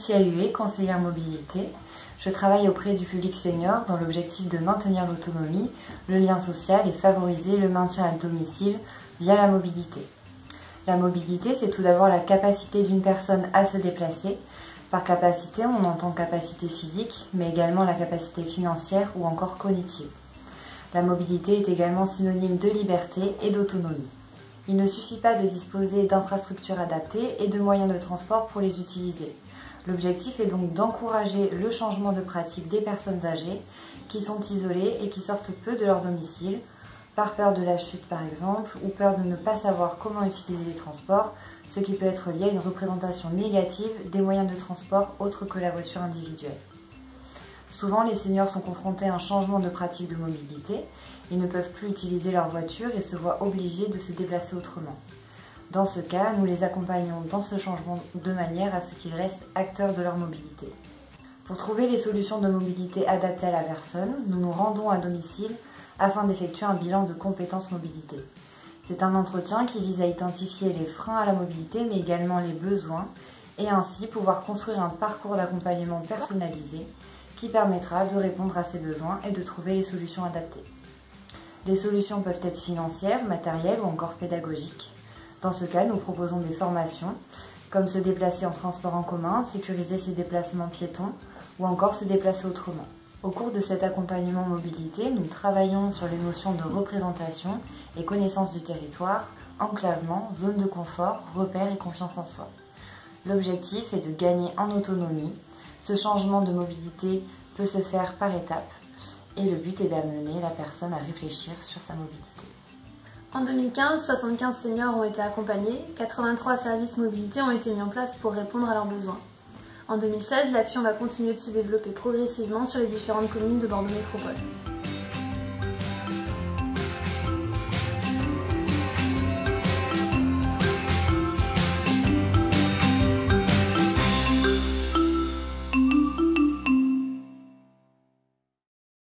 Laetitia Huet, conseillère mobilité. Je travaille auprès du public senior dans l'objectif de maintenir l'autonomie, le lien social et favoriser le maintien à domicile via la mobilité. La mobilité, c'est tout d'abord la capacité d'une personne à se déplacer. Par capacité, on entend capacité physique, mais également la capacité financière ou encore cognitive. La mobilité est également synonyme de liberté et d'autonomie. Il ne suffit pas de disposer d'infrastructures adaptées et de moyens de transport pour les utiliser. L'objectif est donc d'encourager le changement de pratique des personnes âgées qui sont isolées et qui sortent peu de leur domicile, par peur de la chute par exemple, ou peur de ne pas savoir comment utiliser les transports, ce qui peut être lié à une représentation négative des moyens de transport autres que la voiture individuelle. Souvent, les seniors sont confrontés à un changement de pratique de mobilité. Ils ne peuvent plus utiliser leur voiture et se voient obligés de se déplacer autrement. Dans ce cas, nous les accompagnons dans ce changement de manière à ce qu'ils restent acteurs de leur mobilité. Pour trouver les solutions de mobilité adaptées à la personne, nous nous rendons à domicile afin d'effectuer un bilan de compétences mobilité. C'est un entretien qui vise à identifier les freins à la mobilité, mais également les besoins, et ainsi pouvoir construire un parcours d'accompagnement personnalisé qui permettra de répondre à ces besoins et de trouver les solutions adaptées. Les solutions peuvent être financières, matérielles ou encore pédagogiques. Dans ce cas, nous proposons des formations, comme se déplacer en transport en commun, sécuriser ses déplacements piétons ou encore se déplacer autrement. Au cours de cet accompagnement mobilité, nous travaillons sur les notions de représentation et connaissance du territoire, enclavement, zone de confort, repères et confiance en soi. L'objectif est de gagner en autonomie. Ce changement de mobilité peut se faire par étapes et le but est d'amener la personne à réfléchir sur sa mobilité. En 2015, 75 seniors ont été accompagnés, 83 services mobilité ont été mis en place pour répondre à leurs besoins. En 2016, l'action va continuer de se développer progressivement sur les différentes communes de Bordeaux Métropole.